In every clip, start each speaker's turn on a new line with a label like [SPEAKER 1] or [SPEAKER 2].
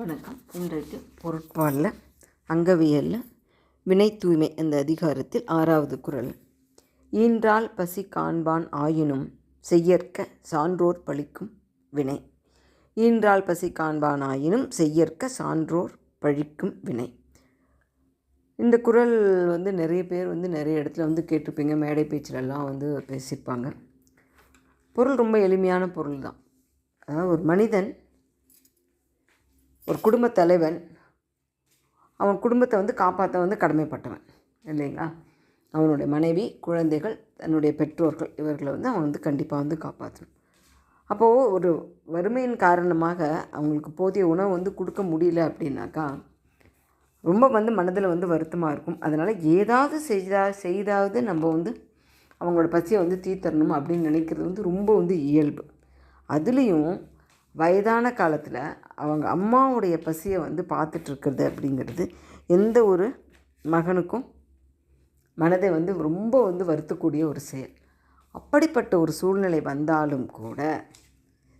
[SPEAKER 1] வணக்கம். இன்றைக்கு பொருட்பாலில் அங்கவியலில் வினை தூய்மை என்ற அதிகாரத்தில் 6வது குறள். ஈன்றால் பசி காண்பான் ஆயினும் செய்யற்க சான்றோர் பழிக்கும் வினை. ஈன்றால் பசி காண்பான் ஆயினும் செய்யற்க சான்றோர் பழிக்கும் வினை. இந்த குறள் நிறைய பேர் நிறைய இடத்துல கேட்டிருப்பீங்க, மேடை பேச்சிலெல்லாம் பேசியிருப்பாங்க. பொருள் ரொம்ப எளிமையான பொருள் தான். அதாவது ஒரு மனிதன், ஒரு குடும்பத் தலைவன், அவன் குடும்பத்தை காப்பாற்ற கடமைப்பட்டவன் இல்லைங்களா? அவனுடைய மனைவி, குழந்தைகள், தன்னுடைய பெற்றோர்கள், இவர்களை அவன் கண்டிப்பாக காப்பாற்றணும். அப்போது ஒரு வறுமையின் காரணமாக அவங்களுக்கு போதிய உணவு கொடுக்க முடியல அப்படின்னாக்கா ரொம்ப மனதில் வருத்தமாக இருக்கும். அதனால் ஏதாவது செய்தாவது நம்ம அவங்களோட பசியை தீர்த்தரணும் அப்படின்னு நினைக்கிறது ரொம்ப இயல்பு. அதுலேயும் வயதான காலத்தில் அவங்க அம்மாவுடைய பசியை பார்த்துட்ருக்கிறது அப்படிங்கிறது எந்த ஒரு மகனுக்கும் மனதை ரொம்ப வருத்தக்கூடிய ஒரு செயல். அப்படிப்பட்ட ஒரு சூழ்நிலை வந்தாலும் கூட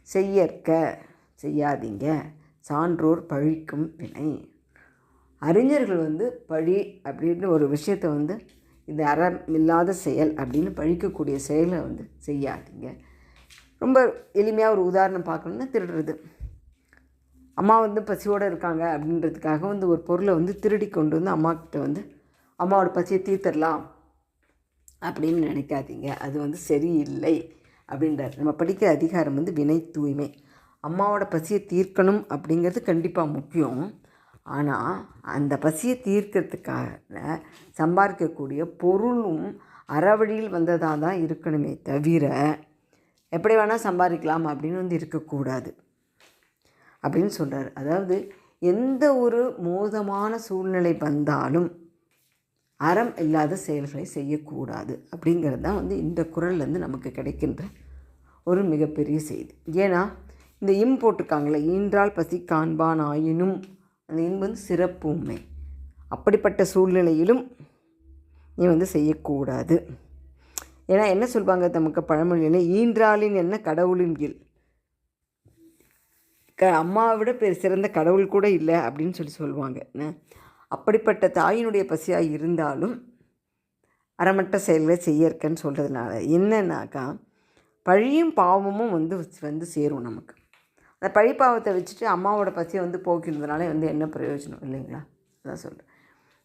[SPEAKER 1] செய்யற்க, செய்யாதீங்க, சான்றோர் பழிக்கும் வினை. அறிஞர்கள் பழி அப்படின்னு ஒரு விஷயத்தை இது அறம் இல்லாத செயல் அப்படின்னு பழிக்கக்கூடிய செயலை செய்யாதீங்க. ரொம்ப எளிமையாக ஒரு உதாரணம் பார்க்கணுன்னா, திருடுறது. அம்மா பசியோடு இருக்காங்க அப்படின்றதுக்காக ஒரு பொருளை திருடி கொண்டு அம்மாக்கிட்ட அம்மாவோட பசியை தீர்த்தரலாம் அப்படின்னு நினைக்காதீங்க. அது சரியில்லை அப்படின்றார். நம்ம படிக்கிற அதிகாரம் வினை தூய்மை. அம்மாவோட பசியை தீர்க்கணும் அப்படிங்கிறது கண்டிப்பாக முக்கியம். ஆனால் அந்த பசியை தீர்க்கிறதுக்காக சம்பாதிக்கக்கூடிய பொருளும் அறவழியில் வந்ததாக தான் இருக்கணுமே தவிர எப்படி வேணால் சம்பாதிக்கலாம் அப்படின்னு இருக்கக்கூடாது அப்படின்னு சொல்கிறார். அதாவது எந்த ஒரு மோசமான சூழ்நிலை வந்தாலும் அறம் இல்லாத செயல்களை செய்யக்கூடாது அப்படிங்கிறது தான் இந்த குறள்லேருந்து நமக்கு கிடைக்கின்ற ஒரு மிகப்பெரிய செய்தி. ஏன்னா இந்த போட்டிருக்காங்களே, ஈன்றால் பசி காண்பான் ஆயினும், அந்த சிறப்பு உண்மை. அப்படிப்பட்ட சூழ்நிலையிலும் நீ செய்யக்கூடாது. ஏன்னா என்ன சொல்லுவாங்க நமக்கு பழமொழியில், ஈன்றாலின் என்ன கடவுளின் கீழ், அம்மாவை விட சிறந்த கடவுள் கூட இல்லை அப்படின்னு சொல்லுவாங்க. அப்படிப்பட்ட தாயினுடைய பசியாக இருந்தாலும் அறமற்ற செயல்களை செய்யறக்கன்னு சொல்கிறதுனால என்னன்னாக்கா பழியும் பாவமும் சேரும் நமக்கு. அந்த பழி பாவத்தை வச்சுட்டு அம்மாவோட பசியை போக்கிறதுனால என்ன பிரயோஜனம் இல்லைங்களா? அதான் சொல்கிறேன்.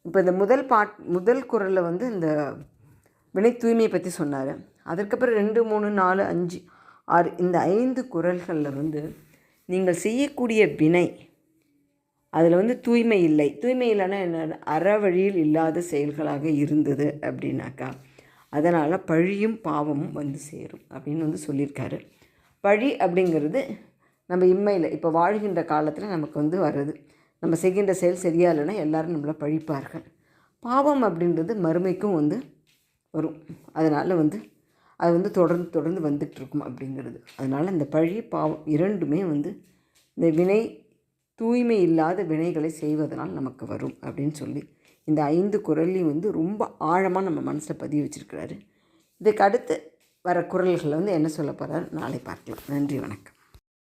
[SPEAKER 1] இப்போ இந்த முதல் குறளில் இந்த வினை தூய்மையை பற்றி சொன்னார். அதற்கப்புறம் 2, 3, 4, 5, 6 இந்த 5 குறள்களில் நீங்கள் செய்யக்கூடிய வினை அதில் தூய்மை இல்லை. தூய்மை இல்லைன்னா என்ன, அறவழியில் இல்லாத செயல்களாக இருந்தது அப்படின்னாக்கா அதனால் பழியும் பாவமும் சேரும் அப்படின்னு சொல்லியிருக்காரு. பழி அப்படிங்கிறது நம்ம இம்மையில் இப்போ வாழ்கின்ற காலத்தில் நமக்கு வர்றது. நம்ம செய்கின்ற செயல் சரியா இல்லைன்னா எல்லோரும் நம்மளை பழிப்பார்கள். பாவம் அப்படின்றது மறுமைக்கும் வரும். அதனால் அது தொடர்ந்து வந்துட்டுருக்கும் அப்படிங்கிறது. அதனால் இந்த பழி பாவம் இரண்டுமே இந்த வினை தூய்மை இல்லாத வினைகளை செய்வதனால் நமக்கு வரும் அப்படின்னு சொல்லி இந்த 5 குறளையும் ரொம்ப ஆழமாக நம்ம மனசில் பதிவு வச்சுருக்கிறாரு. இதுக்கு அடுத்து வர குறள்களில் என்ன சொல்ல போகிறார் நாளை பார்க்கலாம். நன்றி, வணக்கம்.